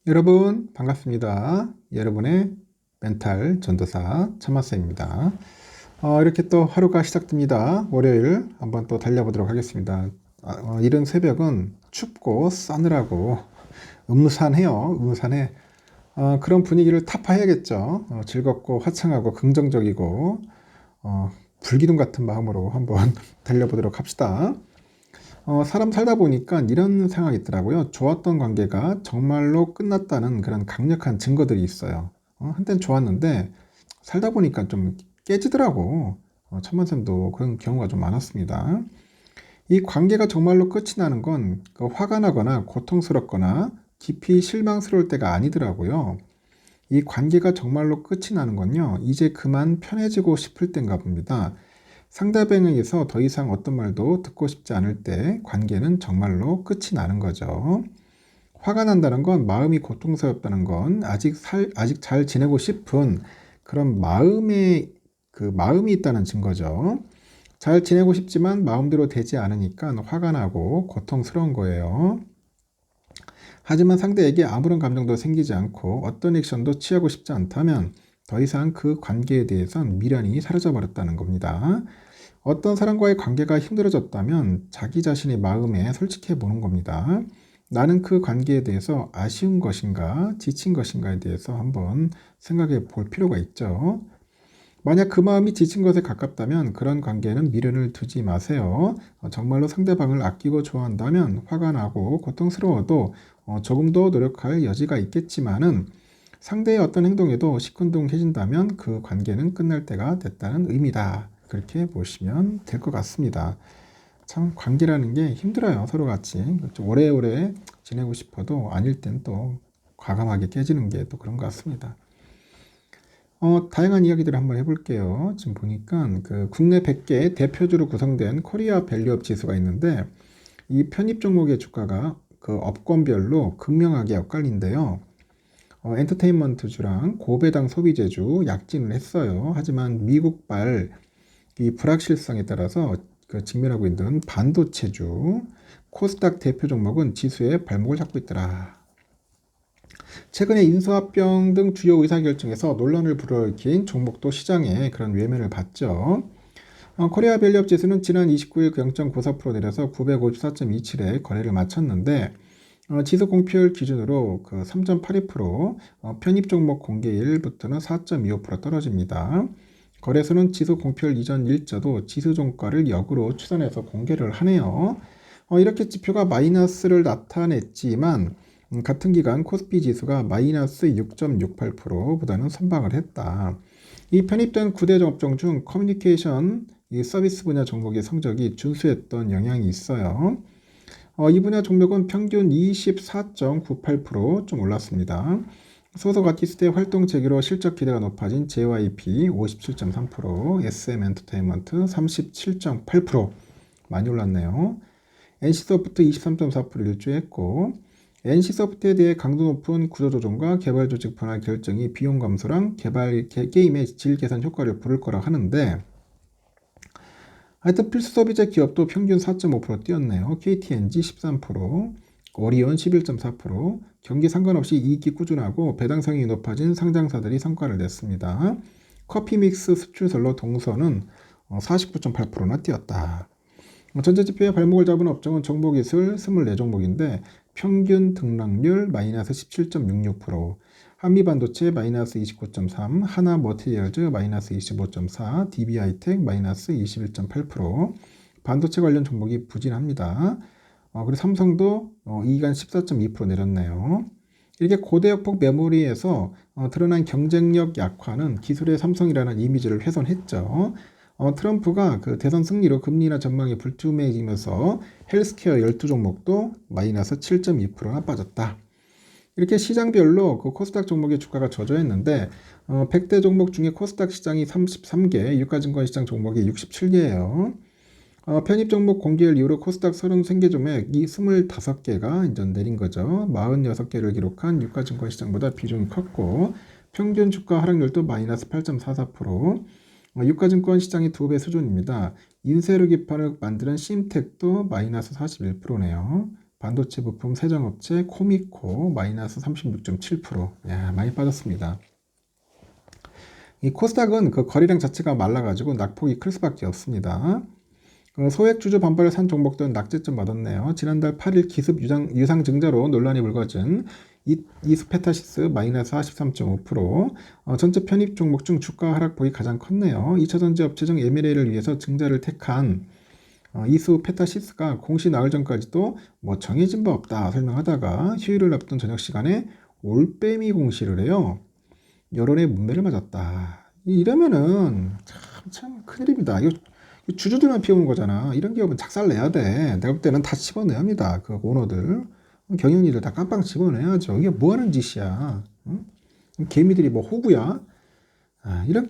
여러분 반갑습니다. 여러분의 멘탈 전도사 참마쌤입니다. 이렇게 또 하루가 시작됩니다. 월요일 한번 또 달려보도록 하겠습니다. 이른 새벽은 춥고 싸늘하고 음산해요. 음산해. 그런 분위기를 타파해야겠죠. 즐겁고 화창하고 긍정적이고 불기둥 같은 마음으로 한번 달려보도록 합시다. 사람 살다 보니까 이런 생각이 있더라고요. 좋았던 관계가 정말로 끝났다는 그런 강력한 증거들이 있어요. 한땐 좋았는데 살다 보니까 좀 깨지더라고. 천만쌤도 그런 경우가 좀 많았습니다. 이 관계가 정말로 끝이 나는 건 그 화가 나거나 고통스럽거나 깊이 실망스러울 때가 아니더라고요. 이 관계가 정말로 끝이 나는 건요, 이제 그만 편해지고 싶을 땐가 봅니다. 상대방에게서 더 이상 어떤 말도 듣고 싶지 않을 때 관계는 정말로 끝이 나는 거죠. 화가 난다는 건 마음이 고통스럽다는 건 아직 잘 지내고 싶은 그런 마음이 있다는 증거죠. 잘 지내고 싶지만 마음대로 되지 않으니까 화가 나고 고통스러운 거예요. 하지만 상대에게 아무런 감정도 생기지 않고 어떤 액션도 취하고 싶지 않다면 더 이상 그 관계에 대해선 미련이 사라져버렸다는 겁니다. 어떤 사람과의 관계가 힘들어졌다면 자기 자신의 마음에 솔직해 보는 겁니다. 나는 그 관계에 대해서 아쉬운 것인가, 지친 것인가에 대해서 한번 생각해 볼 필요가 있죠. 만약 그 마음이 지친 것에 가깝다면 그런 관계는 미련을 두지 마세요. 정말로 상대방을 아끼고 좋아한다면 화가 나고 고통스러워도 조금 더 노력할 여지가 있겠지만은 상대의 어떤 행동에도 시큰둥해진다면 그 관계는 끝날 때가 됐다는 의미다. 그렇게 보시면 될 것 같습니다. 참 관계라는 게 힘들어요. 서로 같이 오래오래 지내고 싶어도 아닐 땐 또 과감하게 깨지는 게 또 그런 것 같습니다. 다양한 이야기들을 한번 해볼게요. 지금 보니까 그 국내 100개 대표주로 구성된 코리아 밸류업 지수가 있는데 이 편입 종목의 주가가 그 업권별로 극명하게 엇갈린데요. 엔터테인먼트주랑 고배당 소비재주 약진을 했어요. 하지만 미국발 이 불확실성에 따라서 그 직면하고 있는 반도체주, 코스닥 대표 종목은 지수에 발목을 잡고 있더라. 최근에 인수합병 등 주요 의사결정에서 논란을 불러일으킨 종목도 시장에 그런 외면을 받죠. 코리아 밸류업 지수는 지난 29일 0.94% 내려서 954.27에 거래를 마쳤는데 지수 공표일 기준으로 그 3.82%, 편입 종목 공개일부터는 4.25% 떨어집니다. 거래소는 지수 공표일 이전 일자도 지수 종가를 역으로 추산해서 공개를 하네요. 이렇게 지표가 마이너스를 나타냈지만 같은 기간 코스피 지수가 마이너스 6.68%보다는 선방을 했다. 이 편입된 9대 업종 중 커뮤니케이션 이 서비스 분야 종목의 성적이 준수했던 영향이 있어요. 이 분야 종목은 평균 24.98%좀 올랐습니다. 소속 아티스트의 활동 재개로 실적 기대가 높아진 JYP 57.3%, SM 엔터테인먼트 37.8% 많이 올랐네요. NC소프트 23.4% 일주했고 NC소프트에 대해 강도 높은 구조조정과 개발 조직 분할 결정이 비용 감소랑 게임의 질 개선 효과를 부를 거라 하는데 하여튼 필수 소비재 기업도 평균 4.5% 뛰었네요. KTNG 13%, 오리온 11.4%, 경기 상관없이 이익이 꾸준하고 배당 성향이 높아진 상장사들이 성과를 냈습니다. 커피 믹스 수출설로 동선은 49.8%나 뛰었다. 전체지표에 발목을 잡은 업종은 정보기술 24종목인데 평균 등락률 마이너스 17.66%, 한미반도체 마이너스 29.3, 하나머티리얼즈 마이너스 25.4, DB하이텍 마이너스 21.8%, 반도체 관련 종목이 부진합니다. 그리고 삼성도 2간 14.2% 내렸네요. 이렇게 고대역폭 메모리에서 드러난 경쟁력 약화는 기술의 삼성이라는 이미지를 훼손했죠. 트럼프가 그 대선 승리로 금리나 전망이 불투명해지면서 헬스케어 12종목도 마이너스 7.2%나 빠졌다. 이렇게 시장별로 그 코스닥 종목의 주가가 저조했는데 100대 종목 중에 코스닥 시장이 33개, 유가증권 시장 종목이 67개예요. 편입 종목 공개일 이후로 코스닥 33개 종목이 25개가 이제 내린 거죠. 46개를 기록한 유가증권 시장보다 비중이 컸고 평균 주가 하락률도 마이너스 8.44%, 유가증권 시장이 2배 수준입니다. 인쇄로 기판을 만드는 심텍도 마이너스 41%네요. 반도체 부품 세정업체 코미코 마이너스 36.7%. 야, 많이 빠졌습니다. 이 코스닥은 그 거래량 자체가 말라가지고 낙폭이 클 수밖에 없습니다. 소액주주 반발을 산 종목들은 낙제점 받았네요. 지난달 8일 기습 유상증자로 논란이 불거진 이스페타시스 마이너스 43.5%. 전체 편입 종목 중 주가 하락폭이 가장 컸네요. 2차전지 업체 중 M&A를 위해서 증자를 택한 이스페타시스가 공시 나흘 전까지도 뭐 정해진 바 없다 설명하다가 휴일을 앞둔 저녁 시간에 올빼미 공시를 해요. 여론의 문매를 맞았다. 이러면은 참 큰일입니다. 이거 주주들만 피우는 거잖아. 이런 기업은 작살내야 돼. 내가 볼 때는 다 집어내야 합니다. 그 오너들, 경영진들 다 깜빵 집어내야죠. 이게 뭐 하는 짓이야. 응? 개미들이 뭐 호구야?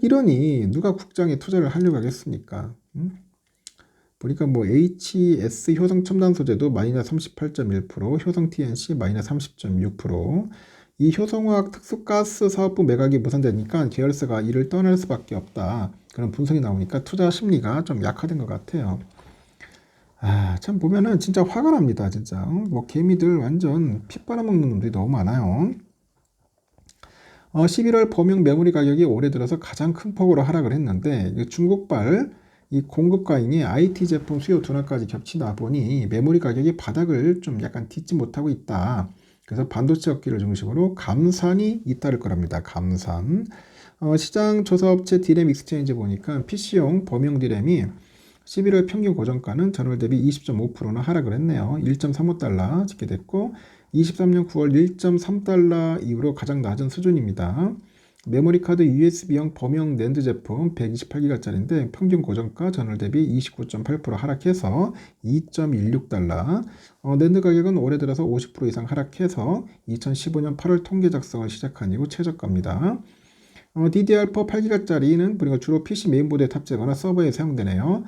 이러니 누가 국장에 투자를 하려고 하겠습니까? 응? 보니까 뭐 HS 효성 첨단 소재도 마이너스 38.1%, 효성 TNC 마이너스 30.6%. 이 효성화학 특수가스 사업부 매각이 무산되니까 계열사가 이를 떠날 수밖에 없다. 그런 분석이 나오니까 투자 심리가 좀 약화된 것 같아요. 참 보면은 진짜 화가 납니다. 진짜 뭐 개미들 완전 피 빨아먹는 놈들이 너무 많아요. 11월 범용 메모리 가격이 올해 들어서 가장 큰 폭으로 하락을 했는데 중국발 이 공급과잉이 IT 제품 수요 둔화까지 겹치다 보니 메모리 가격이 바닥을 좀 약간 딛지 못하고 있다. 그래서 반도체 업계를 중심으로 감산이 잇따를 거랍니다. 감산. 시장 조사업체 디램 익스체인지 보니까 PC용 범용 디램이 11월 평균 고정가는 전월 대비 20.5%나 하락을 했네요. 1.35달러 집계됐고 23년 9월 1.3달러 이후로 가장 낮은 수준입니다. 메모리 카드 USB형 범용 낸드 제품 128기가짜리인데 평균 고정가 전월 대비 29.8% 하락해서 2.16달러. 낸드 가격은 올해 들어서 50% 이상 하락해서 2015년 8월 통계 작성을 시작한 이후 최저가입니다. DDR4 8기가짜리는 그리고 주로 PC 메인보드에 탑재하거나 서버에 사용되네요.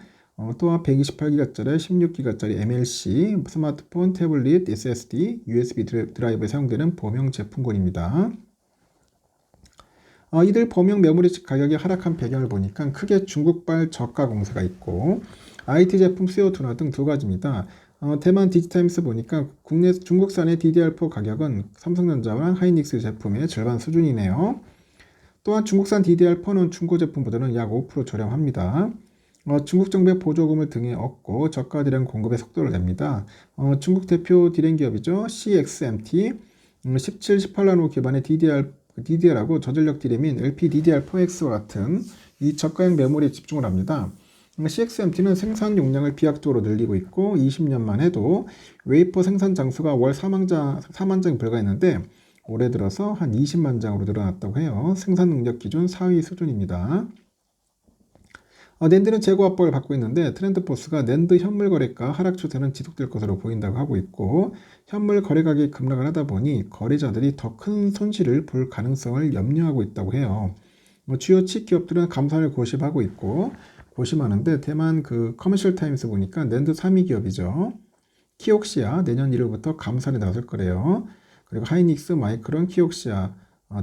또한 128기가짜리, 16기가짜리 MLC, 스마트폰, 태블릿, SSD, USB 드라이브에 사용되는 범용 제품군입니다. 이들 범용 메모리 가격이 하락한 배경을 보니까 크게 중국발 저가 공세가 있고 IT 제품 수요 둔화 등 두 가지입니다. 대만 디지타임스 보니까 국내 중국산의 DDR4 가격은 삼성전자와 하이닉스 제품의 절반 수준이네요. 또한 중국산 DDR4는 중고 제품보다는 약 5% 저렴합니다. 중국 정부의 보조금을 등에 얻고 저가 디램 공급에 속도를 냅니다. 중국 대표 디램 기업이죠. CXMT 17, 18나노 기반의 DDR하고 저전력 디램인 LPDDR4X와 같은 이 저가형 메모리에 집중을 합니다. CXMT는 생산 용량을 비약적으로 늘리고 있고 20년만 해도 웨이퍼 생산 장수가 월 4만 장 불과했는데 올해 들어서 한 20만 장으로 늘어났다고 해요. 생산 능력 기준 4위 수준입니다. 낸드는 재고 압박을 받고 있는데 트렌드포스가 낸드 현물 거래가 하락 추세는 지속될 것으로 보인다고 하고 있고 현물 거래 가격이 급락을 하다 보니 거래자들이 더 큰 손실을 볼 가능성을 염려하고 있다고 해요. 주요 칩 기업들은 감산을 고심하고 있고 고심하는데 대만 그 커머셜 타임스 보니까 낸드 3위 기업이죠. 키옥시아 내년 1월부터 감산에 나설 거래요. 그리고 하이닉스, 마이크론, 키옥시아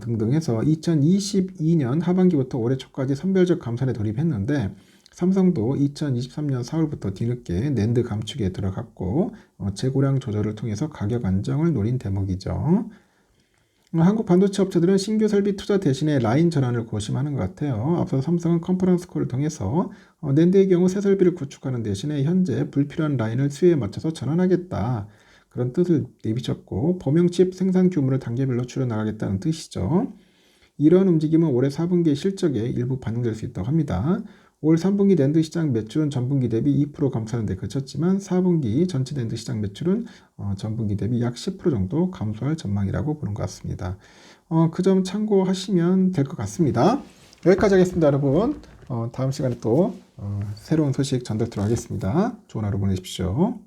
등등 해서 2022년 하반기부터 올해 초까지 선별적 감산에 돌입했는데 삼성도 2023년 4월부터 뒤늦게 낸드 감축에 들어갔고 재고량 조절을 통해서 가격 안정을 노린 대목이죠. 한국 반도체 업체들은 신규 설비 투자 대신에 라인 전환을 고심하는 것 같아요. 앞서 삼성은 컨퍼런스 콜을 통해서 낸드의 경우 새 설비를 구축하는 대신에 현재 불필요한 라인을 수요에 맞춰서 전환하겠다. 그런 뜻을 내비쳤고 범용칩 생산 규모를 단계별로 줄여나가겠다는 뜻이죠. 이러한 움직임은 올해 4분기 실적에 일부 반영될 수 있다고 합니다. 올 3분기 낸드 시장 매출은 전분기 대비 2% 감소하는 데 그쳤지만 4분기 전체 낸드 시장 매출은 전분기 대비 약 10% 정도 감소할 전망이라고 보는 것 같습니다. 그 점 참고하시면 될 것 같습니다. 여기까지 하겠습니다, 여러분. 다음 시간에 또 새로운 소식 전달드리도록 하겠습니다. 좋은 하루 보내십시오.